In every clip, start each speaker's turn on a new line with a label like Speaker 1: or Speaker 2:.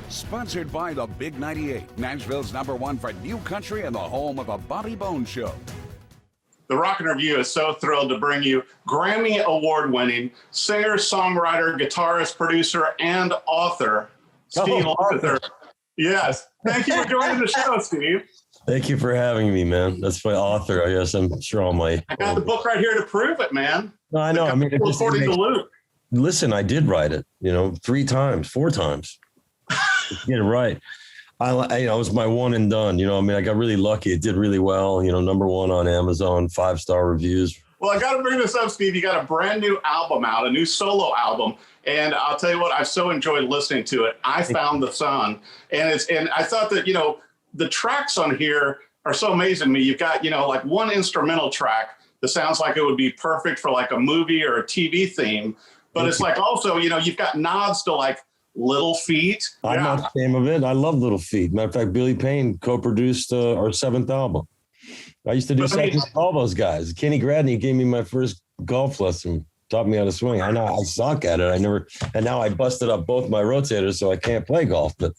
Speaker 1: Sponsored by the Big 98, Nashville's #1 for new country and the home of the Bobby Bones Show.
Speaker 2: The Rockin' Review is so thrilled to bring you Grammy Award-winning singer, songwriter, guitarist, producer, and author, Steve Lukather. Yes. Thank you for joining the show, Steve.
Speaker 3: Thank you for having me, man. That's my author. I guess I'm sure all my...
Speaker 2: I got the book right here to prove it, man.
Speaker 3: No, I know. I mean,
Speaker 2: according to Luke.
Speaker 3: Listen, I did write it, 3 times, 4 times. Get it right. It was my one and done. I got really lucky. It did really well. #1 on Amazon, 5-star reviews.
Speaker 2: Well, I got to bring this up, Steve. You got a brand new album out, a new solo album. And I'll tell you what, I've so enjoyed listening to it. I Found the Sun. And I thought that, the tracks on here are so amazing to me. You've got, like one instrumental track that sounds like it would be perfect for like a movie or a TV theme. But it's like also, you've got nods to like Little Feat.
Speaker 3: I'm not ashamed of it. I love Little Feat. Matter of fact, Billy Payne co-produced our 7th album. I used to do sections with all those guys. Kenny Gradney gave me my first golf lesson, taught me how to swing. I know I suck at it. And now I busted up both my rotators, so I can't play golf. But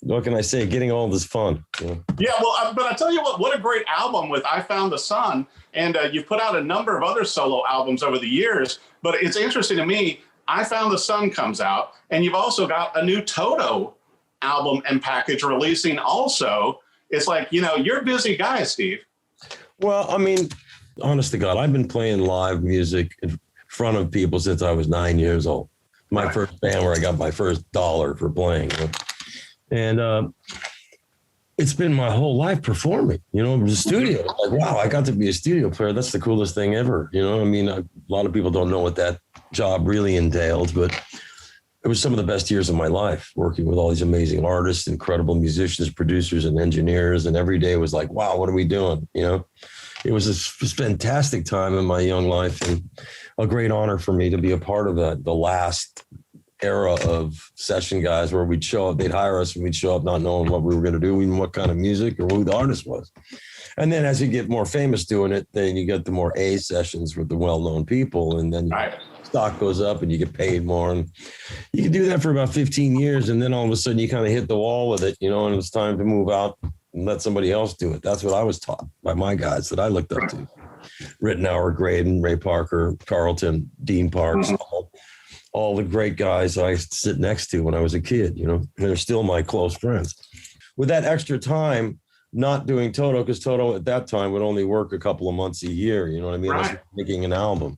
Speaker 3: what can I say? Getting old is fun.
Speaker 2: Yeah, well, but I tell you what a great album with I Found the Sun. And you've put out a number of other solo albums over the years. But it's interesting to me, I Found the Sun comes out, and you've also got a new Toto album and package releasing also. It's like, you're a busy guy, Steve.
Speaker 3: Well, I mean, honest to God, I've been playing live music in front of people since I was 9 years old. My first band where I got my first dollar for playing. And it's been my whole life performing, the studio. Like, wow, I got to be a studio player. That's the coolest thing ever. A lot of people don't know what that job really entailed, but it was some of the best years of my life, working with all these amazing artists, incredible musicians, producers, and engineers. And every day was like, wow, what are we doing? It was a fantastic time in my young life, and a great honor for me to be a part of that, the last era of session guys where we'd show up, they'd hire us, and we'd show up not knowing what we were going to do, even what kind of music or who the artist was. And then as you get more famous doing it, then you get the more A sessions with the well-known people, and then stock goes up and you get paid more. And you can do that for about 15 years. And then all of a sudden you kind of hit the wall with it, and it was time to move out and let somebody else do it. That's what I was taught by my guys that I looked up to. Rittenauer, Graydon, Ray Parker, Carlton, Dean Parks, all the great guys I used to sit next to when I was a kid, they're still my close friends. With that extra time, not doing Toto, because Toto at that time would only work a couple of months a year, you know what I mean? Right. Making an album.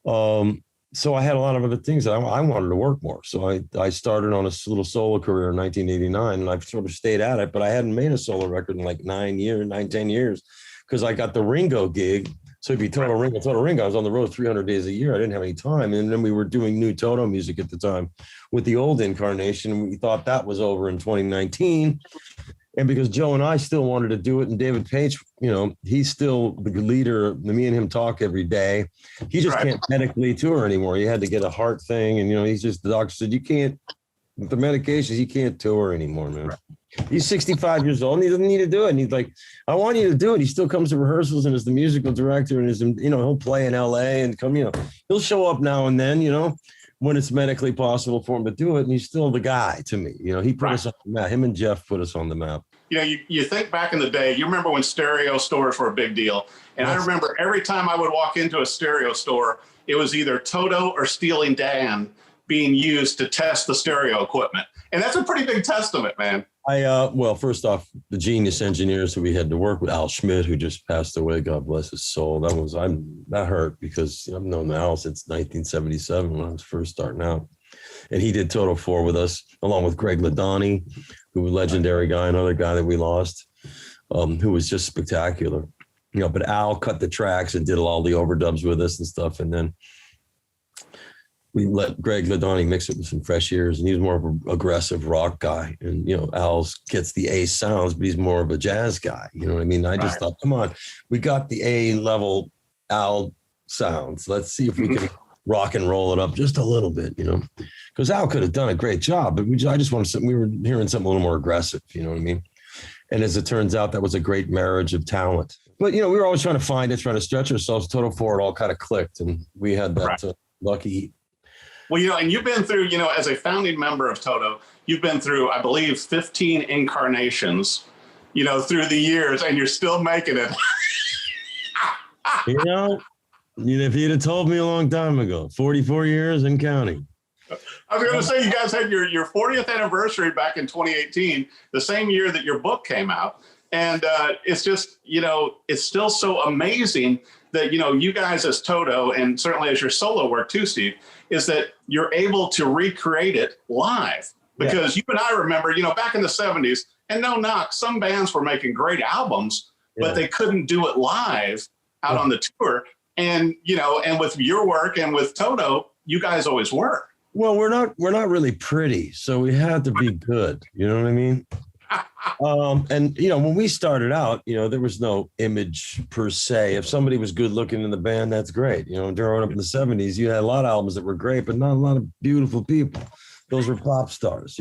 Speaker 3: So I had a lot of other things that I wanted to work more. So I started on a little solo career in 1989, and I've sort of stayed at it, but I hadn't made a solo record in like 10 years, because I got the Ringo gig. So it'd be Toto Ringo. I was on the road 300 days a year. I didn't have any time. And then we were doing new Toto music at the time with the old incarnation. We thought that was over in 2019. And because Joe and I still wanted to do it, and David Page, he's still the leader. Me and him talk every day. He just can't medically tour anymore. He had to get a heart thing. And, the doctor said, you can't, with the medications, he can't tour anymore, man. Right. He's 65 years old and he doesn't need to do it. And he's like, I want you to do it. He still comes to rehearsals and is the musical director and is, he'll play in LA and come, he'll show up now and then, when it's medically possible for him to do it. And he's still the guy to me. He put us on the map. Him and Jeff put us on the map.
Speaker 2: You think back in the day, you remember when stereo stores were a big deal. And I remember every time I would walk into a stereo store, it was either Toto or Steely Dan being used to test the stereo equipment. And that's a pretty big testament, man.
Speaker 3: Well, first off, the genius engineers who we had to work with, Al Schmidt, who just passed away, God bless his soul. That hurt because I've known Al since 1977 when I was first starting out. And he did Toto 4 with us, along with Greg Ladani, who was a legendary guy, another guy that we lost, who was just spectacular. But Al cut the tracks and did all the overdubs with us and stuff. And then we let Greg Ladani mix it with some fresh ears, and he was more of an aggressive rock guy. And, Al gets the A sounds, but he's more of a jazz guy. You know what I mean? I just thought, come on, we got the A level Al sounds. Let's see if we can rock and roll it up just a little bit, because Al could have done a great job, but I just wanted something, we were hearing something a little more aggressive, you know what I mean? And as it turns out, that was a great marriage of talent. But, we were always trying to stretch ourselves. Toto 4, it all kind of clicked. And we had that lucky
Speaker 2: Well, and you've been through, as a founding member of Toto, you've been through, I believe, 15 incarnations, through the years, and you're still making it.
Speaker 3: If you'd have told me a long time ago, 44 years and counting.
Speaker 2: I was going to say, you guys had your 40th anniversary back in 2018, the same year that your book came out. And it's just, it's still so amazing that, you guys as Toto, and certainly as your solo work too, Steve, is that you're able to recreate it live. Because you and I remember, back in the 70s, and no knock, some bands were making great albums, but they couldn't do it live out on the tour. And, and with your work and with Toto, you guys always were.
Speaker 3: Well, we're not really pretty, so we had to be good. You know what I mean? And when we started out, there was no image per se. If somebody was good looking in the band, that's great. Growing up in the 70s, you had a lot of albums that were great, but not a lot of beautiful people. Those were pop stars,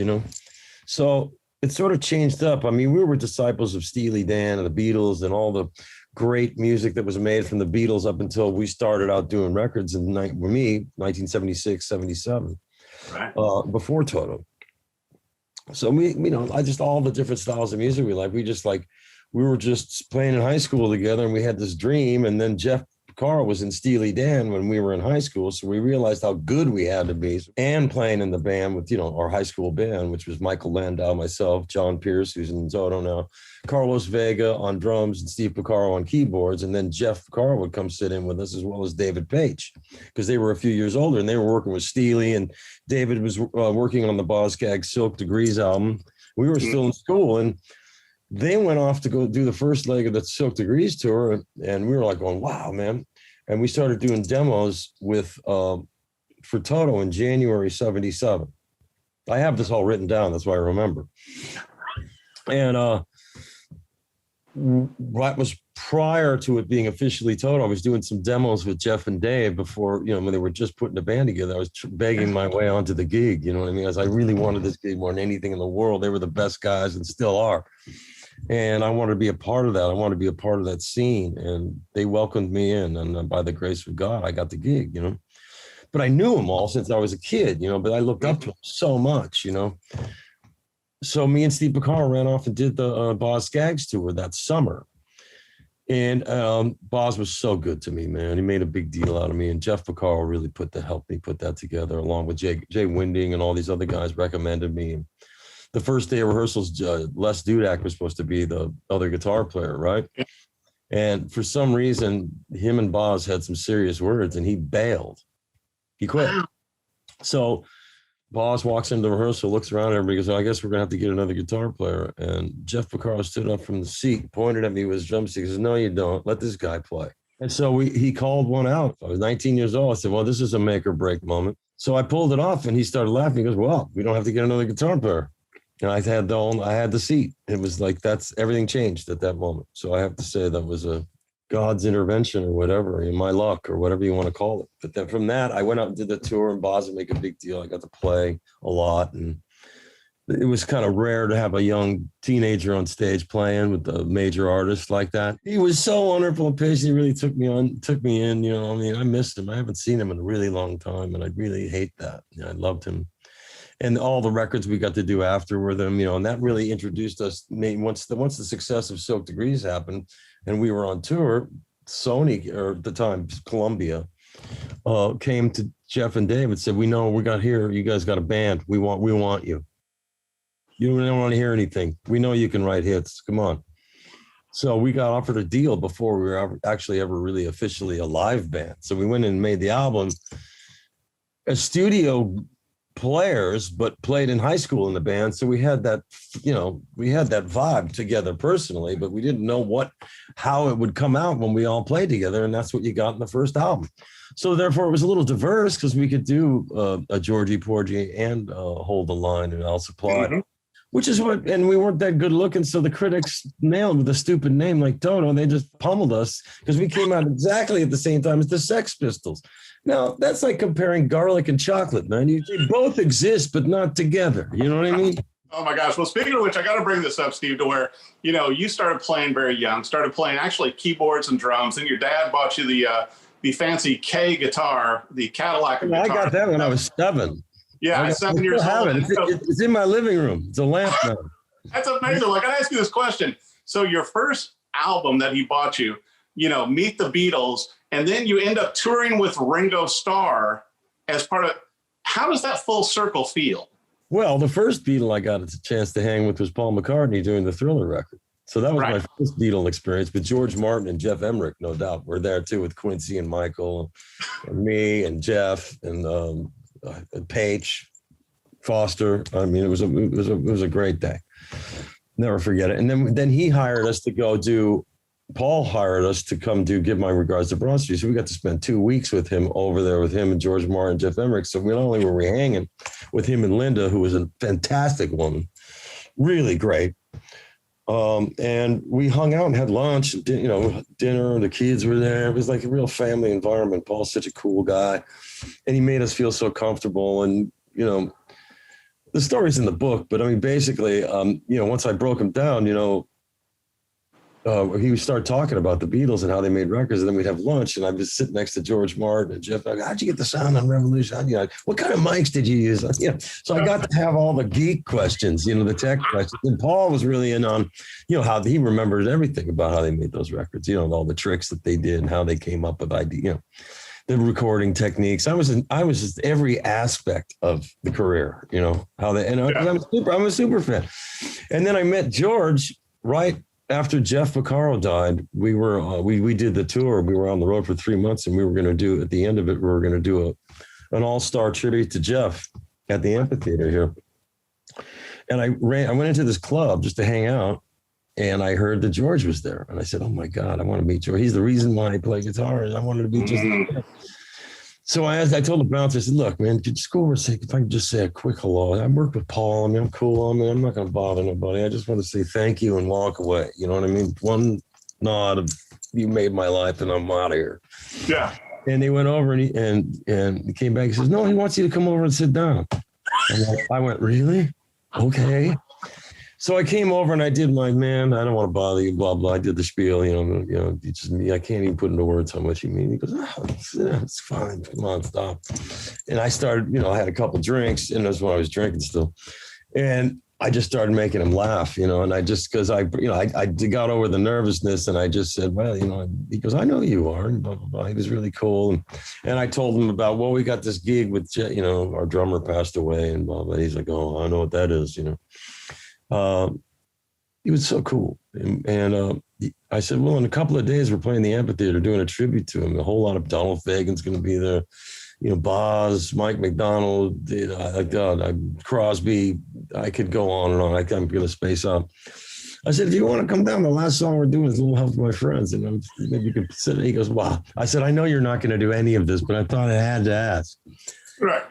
Speaker 3: So it sort of changed up. I mean, we were disciples of Steely Dan and the Beatles and all the great music that was made from the Beatles up until we started out doing records in 1976, 77, right. Before Toto. So I just, all the different styles of music we like, we were just playing in high school together, and we had this dream. And then Jeff Carl was in Steely Dan when we were in high school. So we realized how good we had to be, and playing in the band with, our high school band, which was Michael Landau, myself, John Pierce, who's in Toto now, Carlos Vega on drums, and Steve Porcaro on keyboards. And then Jeff Porcaro would come sit in with us, as well as David Page, because they were a few years older and they were working with Steely, and David was working on the Boz Scaggs Silk Degrees album. We were still in school, and they went off to go do the first leg of the Silk Degrees tour. And we were like going, wow, man. And we started doing demos for Toto in January 77. I have this all written down. That's why I remember. And that was prior to it being officially Toto. I was doing some demos with Jeff and Dave before, when they were just putting the band together. I was begging my way onto the gig, you know what I mean? As I really wanted this gig more than anything in the world. They were the best guys and still are. And I wanted to be a part of that. I wanted to be a part of that scene. And they welcomed me in. And by the grace of God, I got the gig, But I knew them all since I was a kid, but I looked up to them so much, So me and Steve Porcaro ran off and did the Boz Scaggs tour that summer. And Boz was so good to me, man. He made a big deal out of me. And Jeff Porcaro really helped me put that together, along with Jay Winding and all these other guys recommended me. The first day of rehearsals, Les Dudek was supposed to be the other guitar player, right? And for some reason, him and Boz had some serious words, and he bailed. He quit. Wow. So Boz walks into the rehearsal, looks around, everybody goes, I guess we're going to have to get another guitar player. And Jeff Porcaro stood up from the seat, pointed at me with his drumstick, says, no, you don't. Let this guy play. And so he called one out. I was 19 years old. I said, well, this is a make or break moment. So I pulled it off, and he started laughing. He goes, well, we don't have to get another guitar player. And I had the seat. It was like, everything changed at that moment. So I have to say that was a God's intervention or whatever, in my luck or whatever you want to call it. But then from that, I went out and did the tour, and Boz would make a big deal. I got to play a lot, and it was kind of rare to have a young teenager on stage playing with a major artist like that. He was so wonderful and patient. He really took me in, I missed him. I haven't seen him in a really long time, and I really hate that. I loved him. And all the records we got to do after with him, and that really introduced us. Once the success of Silk Degrees happened and we were on tour, Sony, or at the time Columbia, came to Jeff and Dave and said, we know you guys got a band. We want you. You don't want to hear anything. We know you can write hits. Come on. So we got offered a deal before we were ever really officially a live band. So we went in and made the album. A studio players, but played in high school in the band. So we had that vibe together personally, but we didn't know how it would come out when we all played together. And that's what you got in the first album. So therefore it was a little diverse, because we could do a Georgie Porgy and Hold the Line and I'll Supply, which is and we weren't that good looking. So the critics nailed with a stupid name like Toto, and they just pummeled us because we came out exactly at the same time as the Sex Pistols. Now, that's like comparing garlic and chocolate, man. They both exist, but not together. You know what I mean?
Speaker 2: Oh, my gosh. Well, speaking of which, I got to bring this up, Steve, to where, you started playing very young, started playing actually keyboards and drums, and your dad bought you the fancy K guitar, the Cadillac of
Speaker 3: I
Speaker 2: guitar.
Speaker 3: got that when I was 7.
Speaker 2: Yeah,
Speaker 3: I
Speaker 2: 7
Speaker 3: still
Speaker 2: years
Speaker 3: have
Speaker 2: old.
Speaker 3: it. It's in my living room. It's a lamp now.
Speaker 2: That's amazing. Well, I gotta ask you this question. So your first album that he bought you, Meet the Beatles, and then you end up touring with Ringo Starr as part of, how does that full circle feel?
Speaker 3: Well, the first Beatle I got a chance to hang with was Paul McCartney doing the Thriller record. So that was my first Beatle experience. But George Martin and Jeff Emmerich, no doubt, were there too with Quincy and Michael and me and Jeff and Paige Foster. I mean, it was a great day. Never forget it. And then he hired us to go do. Paul hired us to come give my regards to Broad Street. So we got to spend 2 weeks with him over there with him and George Martin, Jeff Emmerich. So not only were we hanging with him and Linda, who was a fantastic woman, really great. And we hung out and had lunch, and, dinner. The kids were there. It was like a real family environment. Paul's such a cool guy, and he made us feel so comfortable. And the story's in the book, but I mean, basically, once I broke him down, he would start talking about the Beatles and how they made records, and then we'd have lunch, and I'd just sit next to George Martin and Jeff. I go, how'd you get the sound on Revolution? What kind of mics did you use? So I got to have all the geek questions, the tech questions. And Paul was really in on, how he remembered everything about how they made those records, all the tricks that they did and how they came up with ideas, the recording techniques. I was just every aspect of the career, how they, I'm a super fan. And then I met George right after Jeff Vaccaro died. We were we did the tour. We were on the road for 3 months, and we were going to do, at the end of it, we were going to do an all-star tribute to Jeff at the amphitheater here. And I went into this club just to hang out, and I heard that George was there, and I said, "Oh my God, I want to meet George. He's the reason why I play guitar, and I wanted to be just like him." So I told the bouncer, I said, "Look, man, could you go over and say, if I can just say a quick hello. I worked with Paul. I mean, I'm cool. I mean, I'm not going to bother nobody. I just want to say thank you and walk away. You know what I mean? One nod of, you made my life, and I'm out of here."
Speaker 2: Yeah.
Speaker 3: And they went over, and he came back. He says, "No, he wants you to come over and sit down." I went, "Really? Okay." So I came over and I did my, "Man, I don't want to bother you, blah, blah." I did the spiel, it's just me. I can't even put into words how much you mean. He goes, "Oh, it's fine. Come on, stop." And I started, I had a couple drinks, and that's when I was drinking still. And I just started making him laugh, and I just, because I got over the nervousness, and I just said, "Well, he goes, I know you are," and blah, blah, blah. He was really cool. And I told him about, well, we got this gig with, our drummer passed away, and blah, blah. He's like, "Oh, I know what that is," He was so cool. And I said, well, in a couple of days, we're playing the amphitheater, doing a tribute to him. A whole lot of Donald Fagen's going to be there. Boz, Mike McDonald, Crosby. I could go on and on. I'm going to space out. I said, "If you want to come down, the last song we're doing is A Little Help from My Friends. And maybe you could sit." He goes, "Wow." I said, "I know you're not going to do any of this, but I thought I had to ask."
Speaker 2: Right.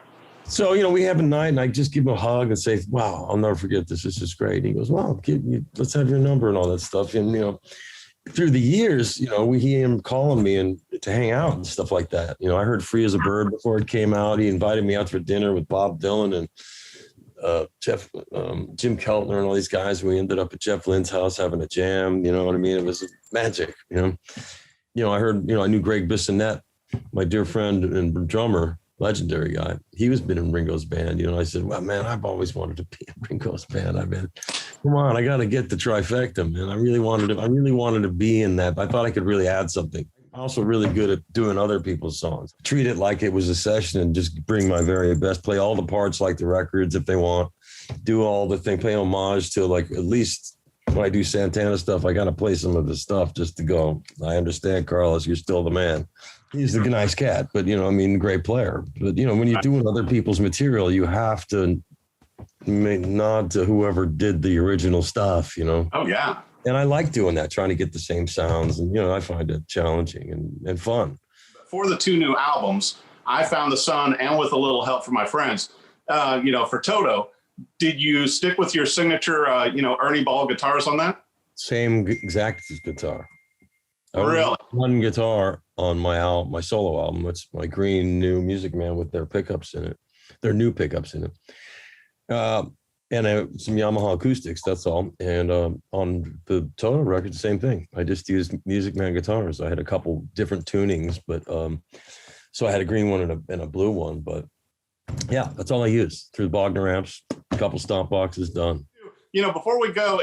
Speaker 3: So, we have a night, and I just give him a hug and say, "Wow, I'll never forget this. This is great." And he goes, "Well, let's have your number," and all that stuff. And, through the years, we hear him calling me and to hang out and stuff like that. I heard Free as a Bird before it came out. He invited me out for dinner with Bob Dylan and Jim Keltner and all these guys. We ended up at Jeff Lynne's house having a jam. You know what I mean? It was magic, I heard, I knew Greg Bissonette, my dear friend and drummer, legendary guy. He was been in Ringo's band. I said, "Well, man, I've always wanted to be in Ringo's band. Come on, I got to get the trifecta, man. I really wanted to be in that. I thought I could really add something. I'm also really good at doing other people's songs. Treat it like it was a session and just bring my very best. Play all the parts like the records if they want. Do all the thing. Pay homage to, like, at least when I do Santana stuff, I got to play some of the stuff just to go, I understand, Carlos, you're still the man. He's a nice cat, but, great player. But, when you're doing other people's material, you have to nod to whoever did the original stuff,
Speaker 2: Oh, yeah.
Speaker 3: And I like doing that, trying to get the same sounds. And, I find it challenging and fun.
Speaker 2: For the 2 new albums, I Found the Sun and With a Little Help from My Friends, for Toto, did you stick with your signature, Ernie Ball guitars on that?
Speaker 3: Same exact guitar.
Speaker 2: Really?
Speaker 3: One guitar on my solo album. It's my green new Music Man with their pickups in it. Their new pickups in it. and some Yamaha acoustics. That's all. And on the Toto record, the same thing. I just used Music Man guitars. I had a couple different tunings, but so I had a green one and a blue one. But yeah, that's all I use. Through the Bogner amps, a couple stomp boxes, done.
Speaker 2: Before we go,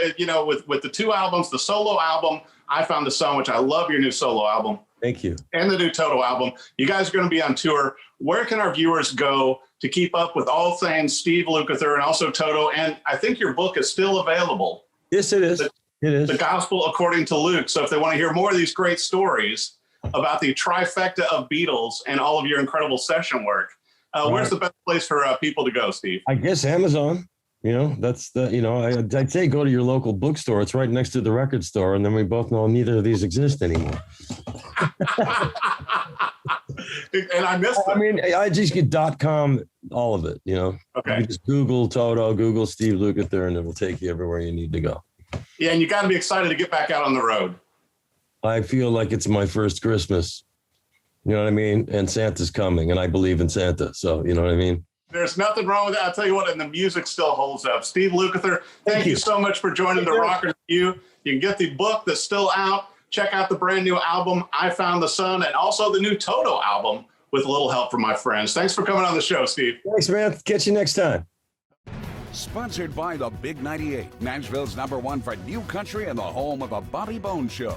Speaker 2: with the two albums, the solo album, I Found the Sun, which I love your new solo album.
Speaker 3: Thank you.
Speaker 2: And the new Toto album. You guys are going to be on tour. Where can our viewers go to keep up with all things Steve Lukather and also Toto? And I think your book is still available.
Speaker 3: Yes, it is. It is.
Speaker 2: The Gospel According to Luke. So if they want to hear more of these great stories about the trifecta of Beatles and all of your incredible session work, where's the best place for people to go, Steve?
Speaker 3: I guess Amazon. That's I'd say go to your local bookstore. It's right next to the record store. And then we both know neither of these exist anymore.
Speaker 2: And I missed them.
Speaker 3: I mean, I just get .com, all of it,
Speaker 2: Okay.
Speaker 3: You just Google Toto, Google Steve Lukather, and it will take you everywhere you need to go.
Speaker 2: Yeah, and you got to be excited to get back out on the road.
Speaker 3: I feel like it's my first Christmas. You know what I mean? And Santa's coming, and I believe in Santa. So, you know what I mean?
Speaker 2: There's nothing wrong with that. I'll tell you what, and the music still holds up. Steve Lukather, thank you so much for joining the Rockers Review. You can get the book that's still out. Check out the brand new album, I Found the Sun, and also the new Toto album with a little help from my friends. Thanks for coming on the show, Steve.
Speaker 3: Thanks, man. Catch you next time.
Speaker 1: Sponsored by the Big 98, Nashville's #1 for new country and the home of a Bobby Bones Show.